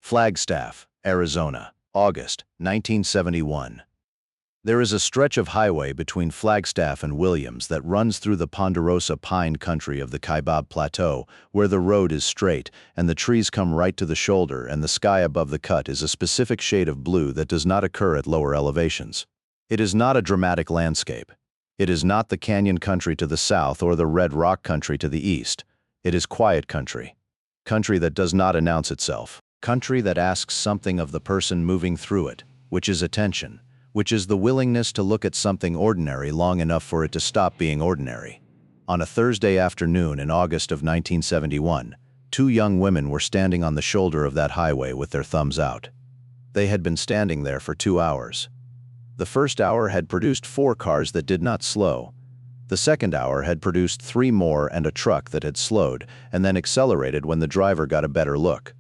Flagstaff, Arizona, August 1971. There is a stretch of highway between Flagstaff and Williams that runs through the ponderosa pine country of the Kaibab Plateau, where the road is straight and the trees come right to the shoulder, and the sky above the cut is a specific shade of blue that does not occur at lower elevations. It is not a dramatic landscape. It is not the canyon country to the south or the red rock country to the east. It is quiet country. Country that does not announce itself. Country that asks something of the person moving through it, which is attention, which is the willingness to look at something ordinary long enough for it to stop being ordinary. On a Thursday afternoon in August of 1971, two young women were standing on the shoulder of that highway with their thumbs out. They had been standing there for 2 hours. The first hour had produced 4 cars that did not slow. The second hour had produced 3 more and a truck that had slowed and then accelerated when the driver got a better look.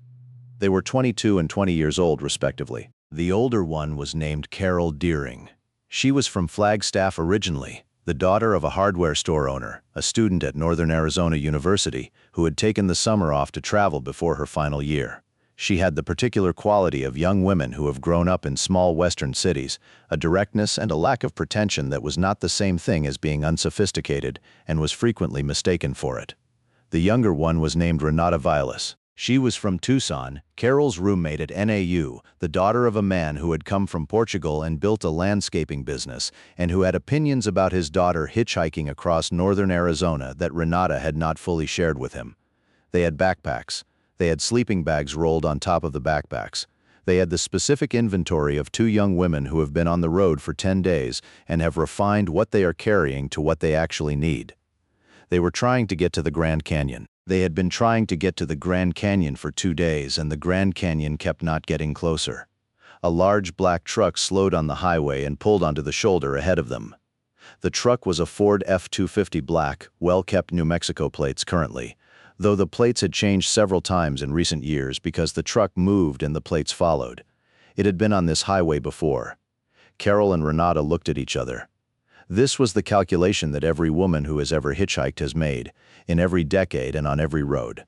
They were 22 and 20 years old, respectively. The older one was named Carol Deering. She was from Flagstaff originally, the daughter of a hardware store owner, a student at Northern Arizona University, who had taken the summer off to travel before her final year. She had the particular quality of young women who have grown up in small western cities, a directness and a lack of pretension that was not the same thing as being unsophisticated and was frequently mistaken for it. The younger one was named Renata Vilas. She was from Tucson, Carol's roommate at NAU, the daughter of a man who had come from Portugal and built a landscaping business, and who had opinions about his daughter hitchhiking across northern Arizona that Renata had not fully shared with him. They had backpacks. They had sleeping bags rolled on top of the backpacks. They had the specific inventory of 2 young women who have been on the road for 10 days and have refined what they are carrying to what they actually need. They were trying to get to the Grand Canyon. They had been trying to get to the Grand Canyon for 2 days, and the Grand Canyon kept not getting closer. A large black truck slowed on the highway and pulled onto the shoulder ahead of them. The truck was a Ford F-250 black, well-kept New Mexico plates currently, though the plates had changed several times in recent years because the truck moved and the plates followed. It had been on this highway before. Carol and Renata looked at each other. This was the calculation that every woman who has ever hitchhiked has made, in every decade and on every road.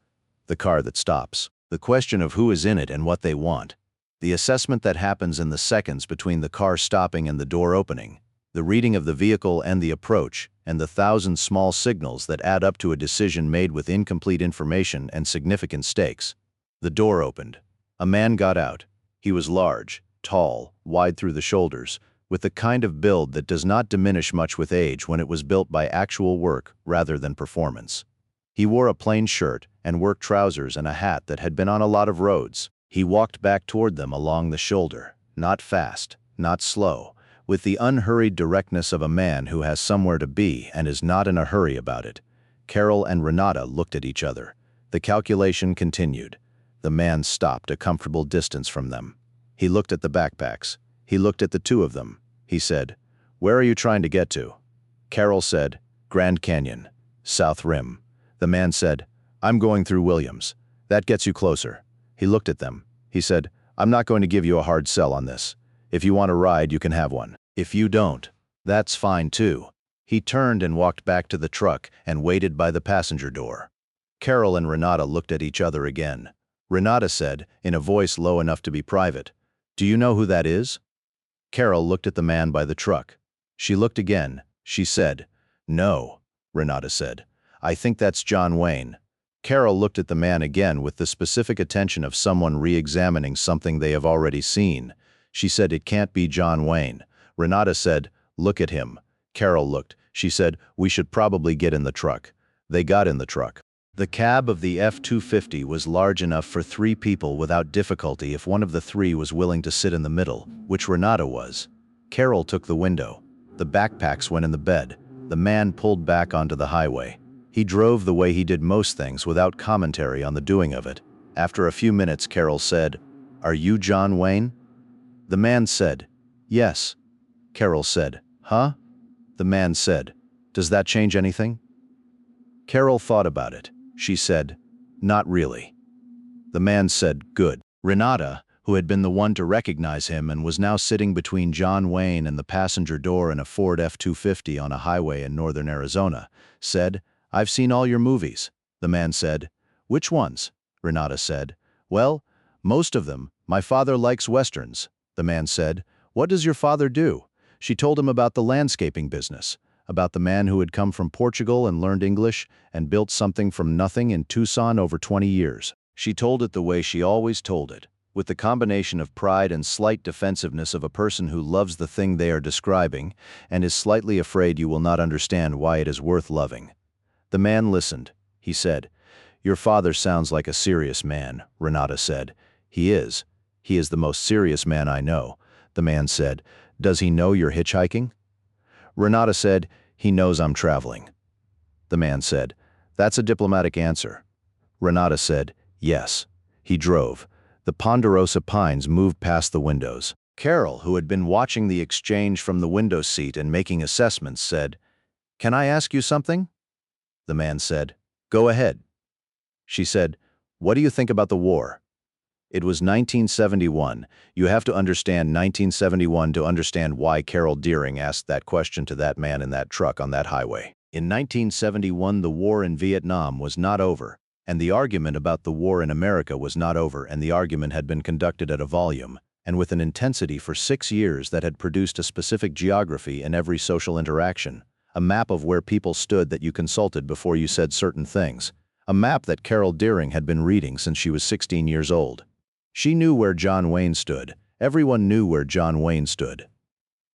The car that stops. The question of who is in it and what they want. The assessment that happens in the seconds between the car stopping and the door opening. The reading of the vehicle and the approach, and the 1,000 small signals that add up to a decision made with incomplete information and significant stakes. The door opened. A man got out. He was large, tall, wide through the shoulders, with the kind of build that does not diminish much with age when it was built by actual work rather than performance. He wore a plain shirt and work trousers and a hat that had been on a lot of roads. He walked back toward them along the shoulder, not fast, not slow, with the unhurried directness of a man who has somewhere to be and is not in a hurry about it. Carol and Renata looked at each other. The calculation continued. The man stopped a comfortable distance from them. He looked at the backpacks. He looked at the 2 of them. He said, "Where are you trying to get to?" Carol said, "Grand Canyon, South Rim." The man said, "I'm going through Williams. That gets you closer." He looked at them. He said, "I'm not going to give you a hard sell on this. If you want a ride, you can have one. If you don't, that's fine too." He turned and walked back to the truck and waited by the passenger door. Carol and Renata looked at each other again. Renata said, in a voice low enough to be private, "Do you know who that is?" Carol looked at the man by the truck. She looked again. She said, "No," Renata said. "I think that's John Wayne." Carol looked at the man again with the specific attention of someone re-examining something they have already seen. She said, "It can't be John Wayne." Renata said, "Look at him." Carol looked. She said, "We should probably get in the truck." They got in the truck. The cab of the F-250 was large enough for 3 people without difficulty if one of the 3 was willing to sit in the middle, which Renata was. Carol took the window. The backpacks went in the bed. The man pulled back onto the highway. He drove the way he did most things without commentary on the doing of it. After a few minutes, Carol said, "Are you John Wayne?" The man said, "Yes." Carol said, "Huh?" The man said, "Does that change anything?" Carol thought about it. She said, "Not really." The man said, "Good." Renata, who had been the one to recognize him and was now sitting between John Wayne and the passenger door in a Ford F-250 on a highway in northern Arizona, said, "I've seen all your movies." The man said, "Which ones?" Renata said, "Well, Most of them. My father likes westerns, the man said. What does your father do? She told him about the landscaping business, about the man who had come from Portugal and learned English and built something from nothing in Tucson over 20 years. She told it the way she always told it, with the combination of pride and slight defensiveness of a person who loves the thing they are describing and is slightly afraid you will not understand why it is worth loving. The man listened. He said, "Your father sounds like a serious man," Renata said. "He is. He is the most serious man I know." The man said, "Does he know you're hitchhiking?" Renata said, "He knows I'm traveling." The man said, "That's a diplomatic answer." Renata said, "Yes." He drove. The ponderosa pines moved past the windows. Carol, who had been watching the exchange from the window seat and making assessments, said, "Can I ask you something?" The man said, "Go ahead." She said, "What do you think about the war?" It was 1971. You have to understand 1971 to understand why Carol Deering asked that question to that man in that truck on that highway. In 1971, the war in Vietnam was not over, and the argument about the war in America was not over, and the argument had been conducted at a volume and with an intensity for 6 years that had produced a specific geography in every social interaction, a map of where people stood that you consulted before you said certain things, a map that Carol Deering had been reading since she was 16 years old. She knew where John Wayne stood. Everyone knew where John Wayne stood.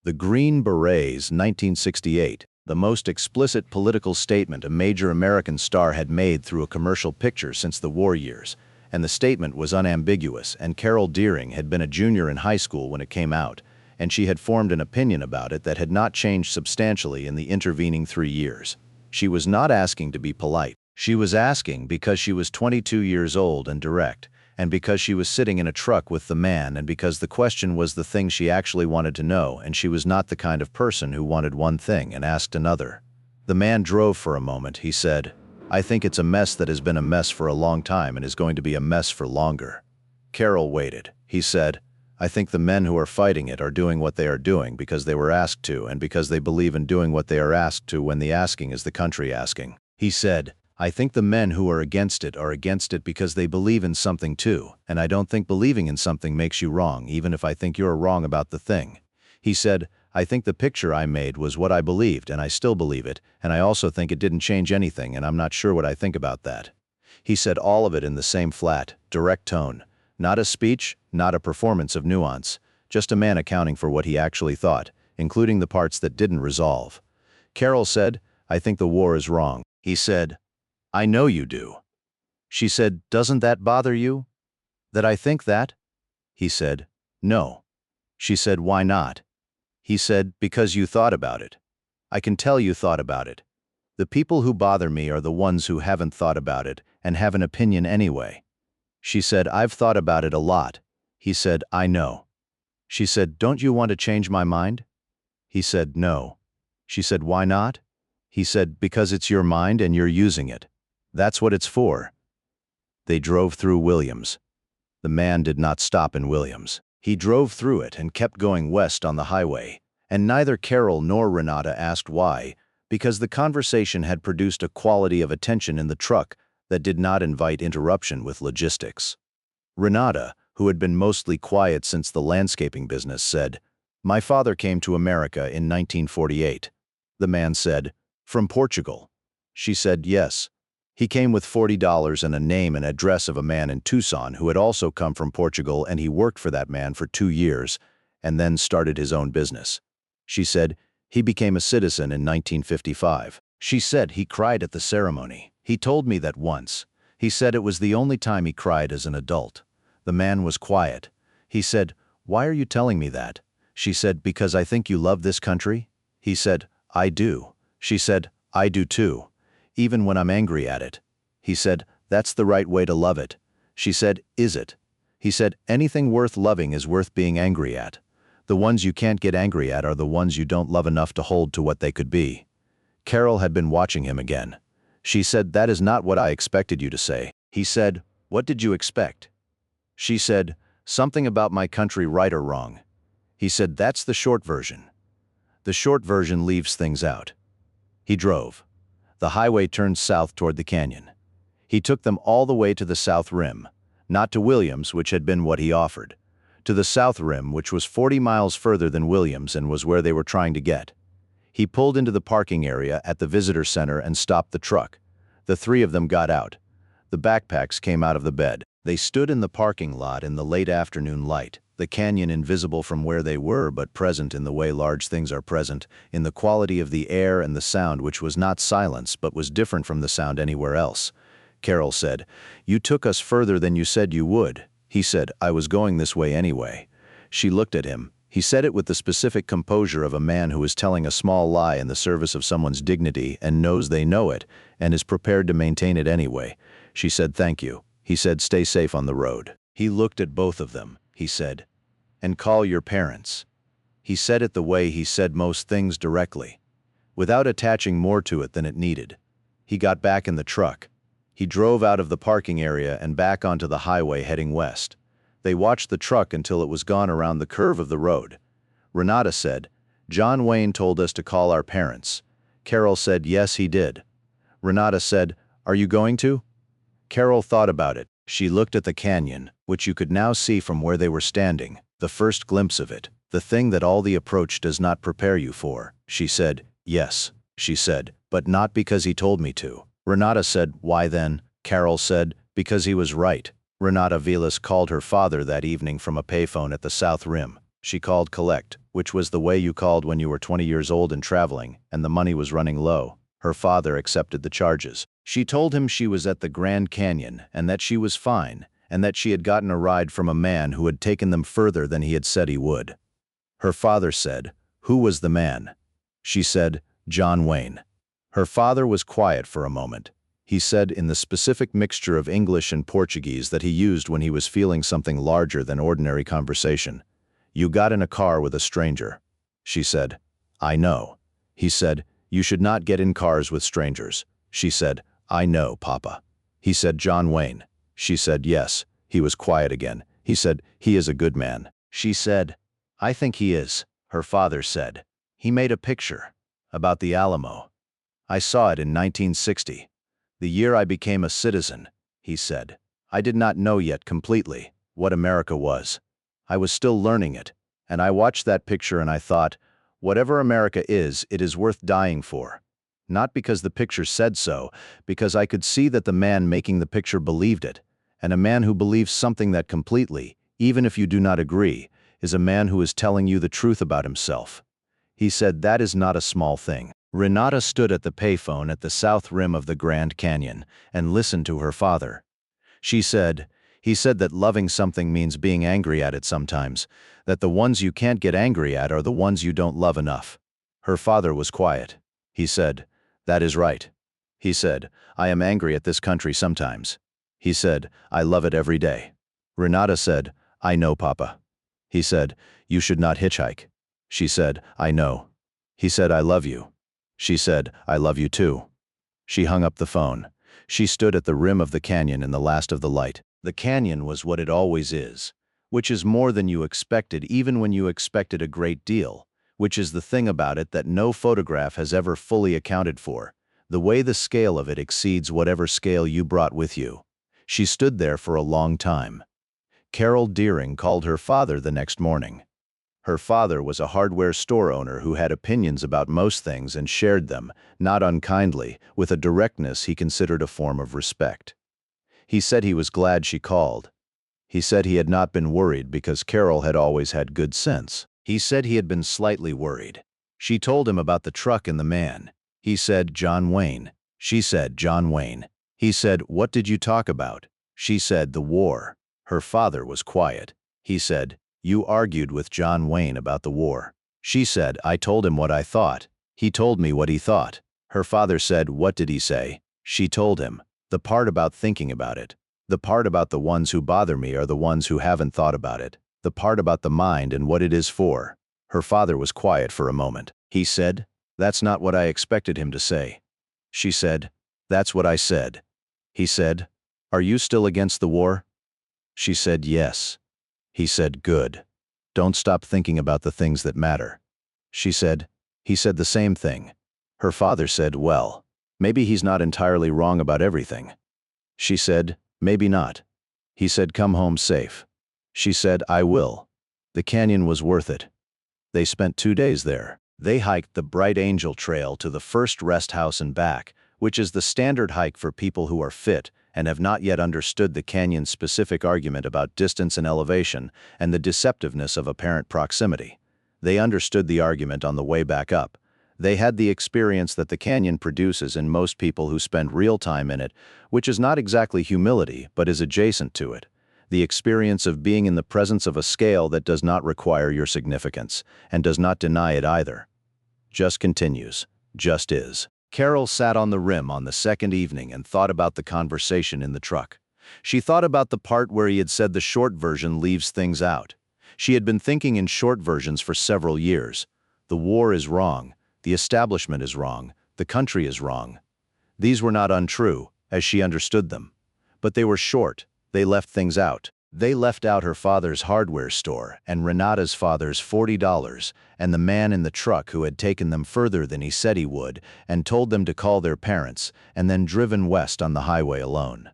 The Green Berets, 1968, the most explicit political statement a major American star had made through a commercial picture since the war years, and the statement was unambiguous, and Carol Deering had been a junior in high school when it came out, and she had formed an opinion about it that had not changed substantially in the intervening 3 years. She was not asking to be polite. She was asking because she was 22 years old and direct, and because she was sitting in a truck with the man, and because the question was the thing she actually wanted to know, and she was not the kind of person who wanted one thing and asked another. The man drove for a moment. He said, "I think it's a mess that has been a mess for a long time and is going to be a mess for longer." Carol waited. He said, "I think the men who are fighting it are doing what they are doing because they were asked to, and because they believe in doing what they are asked to when the asking is the country asking." He said, "I think the men who are against it because they believe in something too, and I don't think believing in something makes you wrong, even if I think you're wrong about the thing." He said, "I think the picture I made was what I believed, and I still believe it, and I also think it didn't change anything, and I'm not sure what I think about that." He said all of it in the same flat, direct tone, not a speech, not a performance of nuance, just a man accounting for what he actually thought, including the parts that didn't resolve. Carol said, "I think the war is wrong." He said, "I know you do." She said, "Doesn't that bother you? That I think that?" He said, "No." She said, "Why not?" He said, "Because you thought about it. I can tell you thought about it. The people who bother me are the ones who haven't thought about it and have an opinion anyway." She said, "I've thought about it a lot." He said, "I know." She said, "Don't you want to change my mind?" He said, "No." She said, "Why not?" He said, "Because it's your mind and you're using it. That's what it's for." They drove through Williams. The man did not stop in Williams. He drove through it and kept going west on the highway, and neither Carol nor Renata asked why, because the conversation had produced a quality of attention in the truck that did not invite interruption with logistics. Renata, who had been mostly quiet since the landscaping business, said, "My father came to America in 1948. The man said, "From Portugal?" She said, "Yes. He came with $40 and a name and address of a man in Tucson who had also come from Portugal, and he worked for that man for 2 years and then started his own business." She said, "He became a citizen in 1955. She said he cried at the ceremony. "He told me that once. He said it was the only time he cried as an adult." The man was quiet. He said, "Why are you telling me that?" She said, "Because I think you love this country." He said, "I do." She said, "I do too. Even when I'm angry at it." He said, "That's the right way to love it." She said, "Is it?" He said, "Anything worth loving is worth being angry at. The ones you can't get angry at are the ones you don't love enough to hold to what they could be." Carol had been watching him again. She said, "That is not what I expected you to say." He said, "What did you expect?" She said, "Something about my country, right or wrong." He said, "That's the short version. The short version leaves things out." He drove. The highway turned south toward the canyon. He took them all the way to the south rim. Not to Williams, which had been what he offered. To the south rim, which was 40 miles further than Williams and was where they were trying to get. He pulled into the parking area at the visitor center and stopped the truck. The three of them got out. The backpacks came out of the bed. They stood in the parking lot in the late afternoon light, the canyon invisible from where they were but present in the way large things are present, in the quality of the air and the sound, which was not silence but was different from the sound anywhere else. Carol said, "You took us further than you said you would." He said, "I was going this way anyway." She looked at him. He said it with the specific composure of a man who is telling a small lie in the service of someone's dignity and knows they know it and is prepared to maintain it anyway. She said, "Thank you." He said, "Stay safe on the road." He looked at both of them. He said, "And call your parents." He said it the way he said most things, directly, without attaching more to it than it needed. He got back in the truck. He drove out of the parking area and back onto the highway heading west. They watched the truck until it was gone around the curve of the road. Renata said, "John Wayne told us to call our parents." Carol said, "Yes, he did." Renata said, "Are you going to?" Carol thought about it. She looked at the canyon, which you could now see from where they were standing, the first glimpse of it, the thing that all the approach does not prepare you for. She said, "Yes," she said, "but not because he told me to." Renata said, "Why then?" Carol said, "Because he was right." Renata Vilas called her father that evening from a payphone at the South Rim. She called collect, which was the way you called when you were 20 years old and traveling, and the money was running low. Her father accepted the charges. She told him she was at the Grand Canyon and that she was fine, and that she had gotten a ride from a man who had taken them further than he had said he would. Her father said, "Who was the man?" She said, "John Wayne." Her father was quiet for a moment. He said in the specific mixture of English and Portuguese that he used when he was feeling something larger than ordinary conversation, "You got in a car with a stranger." She said, "I know." He said, "You should not get in cars with strangers." She said, "I know, Papa." He said, "John Wayne." She said, "Yes." He was quiet again. He said, "He is a good man." She said, "I think he is." Her father said, "He made a picture about the Alamo. I saw it in 1960. The year I became a citizen," he said. "I did not know yet completely what America was. I was still learning it, and I watched that picture and I thought, whatever America is, it is worth dying for. Not because the picture said so, because I could see that the man making the picture believed it, and a man who believes something that completely, even if you do not agree, is a man who is telling you the truth about himself." He said, "That is not a small thing." Renata stood at the payphone at the south rim of the Grand Canyon and listened to her father. She said, "He said that loving something means being angry at it sometimes, that the ones you can't get angry at are the ones you don't love enough." Her father was quiet. He said, "That is right." He said, "I am angry at this country sometimes." He said, "I love it every day." Renata said, "I know, Papa." He said, "You should not hitchhike." She said, "I know." He said, "I love you." She said, "I love you too." She hung up the phone. She stood at the rim of the canyon in the last of the light. The canyon was what it always is, which is more than you expected even when you expected a great deal, which is the thing about it that no photograph has ever fully accounted for. The way the scale of it exceeds whatever scale you brought with you. She stood there for a long time. Carol Deering called her father the next morning. Her father was a hardware store owner who had opinions about most things and shared them, not unkindly, with a directness he considered a form of respect. He said he was glad she called. He said he had not been worried because Carol had always had good sense. He said he had been slightly worried. She told him about the truck and the man. He said, "John Wayne." She said, "John Wayne." He said, "What did you talk about?" She said, "The war." Her father was quiet. He said, "You argued with John Wayne about the war." She said, "I told him what I thought. He told me what he thought." Her father said, "What did he say?" She told him, "The part about thinking about it. The part about the ones who bother me are the ones who haven't thought about it. The part about the mind and what it is for." Her father was quiet for a moment. He said, "That's not what I expected him to say." She said, "That's what I said." He said, "Are you still against the war?" She said, "Yes." He said, "Good. Don't stop thinking about the things that matter." She said, "He said the same thing." Her father said, "Well, maybe he's not entirely wrong about everything." She said, "Maybe not." He said, "Come home safe." She said, "I will." The canyon was worth it. They spent 2 days there. They hiked the Bright Angel Trail to the first rest house and back, which is the standard hike for people who are fit and have not yet understood the canyon's specific argument about distance and elevation and the deceptiveness of apparent proximity. They understood the argument on the way back up. They had the experience that the canyon produces in most people who spend real time in it, which is not exactly humility, but is adjacent to it. The experience of being in the presence of a scale that does not require your significance, and does not deny it either. Just continues. Just is. Carol sat on the rim on the second evening and thought about the conversation in the truck. She thought about the part where he had said the short version leaves things out. She had been thinking in short versions for several years. The war is wrong. The establishment is wrong. The country is wrong. These were not untrue, as she understood them. But they were short. They left things out. They left out her father's hardware store and Renata's father's $40 and the man in the truck who had taken them further than he said he would and told them to call their parents and then driven west on the highway alone.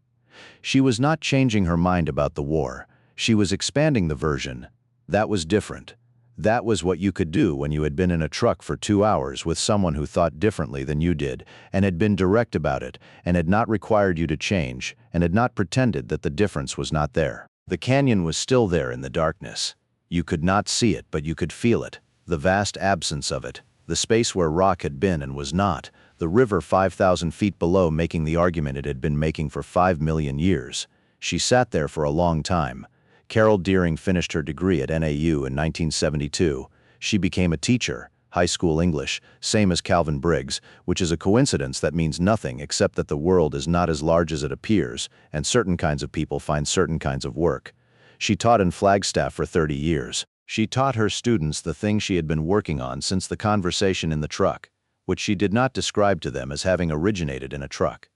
She was not changing her mind about the war. She was expanding the version. That was different. That was what you could do when you had been in a truck for 2 hours with someone who thought differently than you did and had been direct about it and had not required you to change and had not pretended that the difference was not there. The canyon was still there in the darkness. You could not see it, but you could feel it. The vast absence of it. The space where rock had been and was not. The river 5,000 feet below making the argument it had been making for 5 million years. She sat there for a long time. Carol Deering finished her degree at NAU in 1972. She became a teacher, high school English, same as Calvin Briggs, which is a coincidence that means nothing except that the world is not as large as it appears, and certain kinds of people find certain kinds of work. She taught in Flagstaff for 30 years. She taught her students the thing she had been working on since the conversation in the truck, which she did not describe to them as having originated in a truck.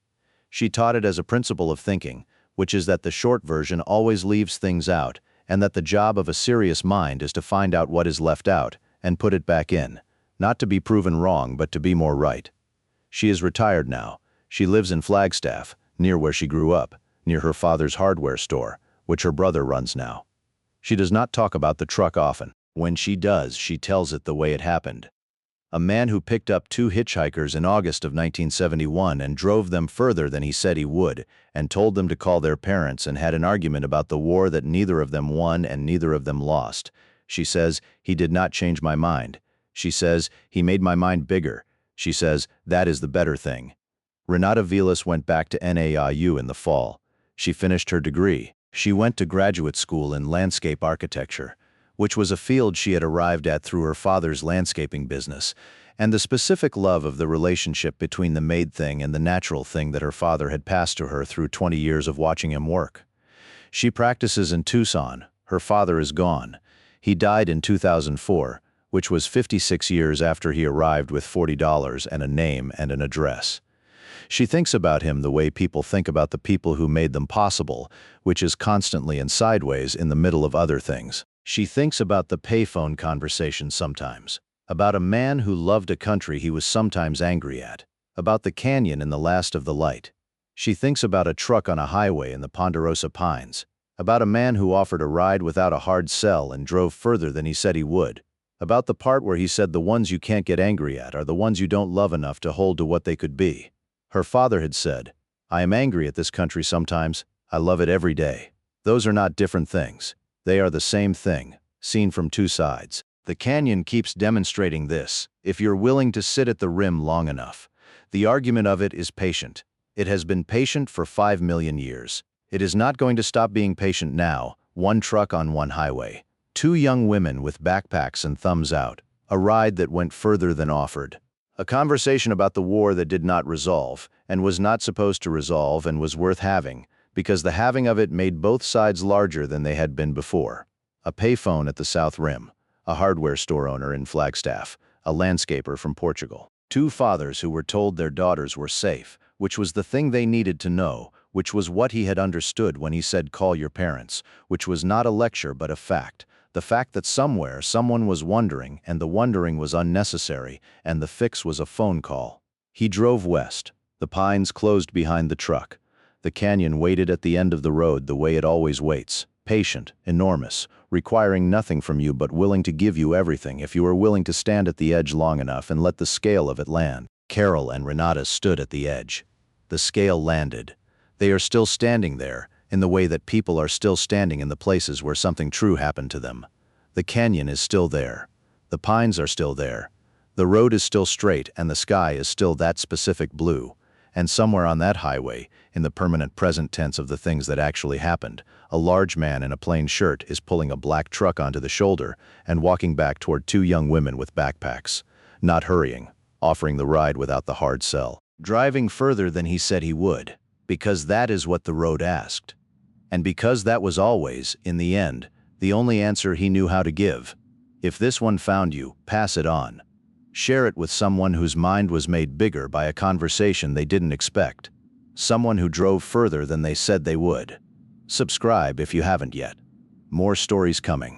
She taught it as a principle of thinking, which is that the short version always leaves things out, and that the job of a serious mind is to find out what is left out and put it back in, not to be proven wrong but to be more right. She is retired now. She lives in Flagstaff, near where she grew up, near her father's hardware store, which her brother runs now. She does not talk about the truck often. When she does, she tells it the way it happened. A man who picked up 2 hitchhikers in August of 1971 and drove them further than he said he would, and told them to call their parents and had an argument about the war that neither of them won and neither of them lost. She says, "He did not change my mind." She says, "He made my mind bigger." She says, "That is the better thing." Renata Vilas went back to NAIU in the fall. She finished her degree. She went to graduate school in landscape architecture, which was a field she had arrived at through her father's landscaping business, and the specific love of the relationship between the made thing and the natural thing that her father had passed to her through 20 years of watching him work. She practices in Tucson. Her father is gone. He died in 2004, which was 56 years after he arrived with $40 and a name and an address. She thinks about him the way people think about the people who made them possible, which is constantly and sideways in the middle of other things. She thinks about the payphone conversation sometimes, about a man who loved a country he was sometimes angry at, about the canyon in the last of the light. She thinks about a truck on a highway in the Ponderosa Pines, about a man who offered a ride without a hard sell and drove further than he said he would, about the part where he said the ones you can't get angry at are the ones you don't love enough to hold to what they could be. Her father had said, "I am angry at this country sometimes. I love it every day." Those are not different things. They are the same thing, seen from 2 sides. The canyon keeps demonstrating this, if you're willing to sit at the rim long enough. The argument of it is patient. It has been patient for 5 million years. It is not going to stop being patient now. 1 truck on 1 highway. 2 young women with backpacks and thumbs out. A ride that went further than offered. A conversation about the war that did not resolve, and was not supposed to resolve and was worth having, because the having of it made both sides larger than they had been before. A payphone at the South Rim. A hardware store owner in Flagstaff. A landscaper from Portugal. 2 fathers who were told their daughters were safe, which was the thing they needed to know, which was what he had understood when he said call your parents, which was not a lecture but a fact. The fact that somewhere someone was wondering, and the wondering was unnecessary, and the fix was a phone call. He drove west. The pines closed behind the truck. The canyon waited at the end of the road the way it always waits, patient, enormous, requiring nothing from you but willing to give you everything if you are willing to stand at the edge long enough and let the scale of it land. Carol and Renata stood at the edge. The scale landed. They are still standing there, in the way that people are still standing in the places where something true happened to them. The canyon is still there. The pines are still there. The road is still straight and the sky is still that specific blue. And somewhere on that highway, in the permanent present tense of the things that actually happened, a large man in a plain shirt is pulling a black truck onto the shoulder and walking back toward two young women with backpacks. Not hurrying, offering the ride without the hard sell. Driving further than he said he would, because that is what the road asked. And because that was always, in the end, the only answer he knew how to give. If this one found you, pass it on. Share it with someone whose mind was made bigger by a conversation they didn't expect. Someone who drove further than they said they would. Subscribe if you haven't yet. More stories coming.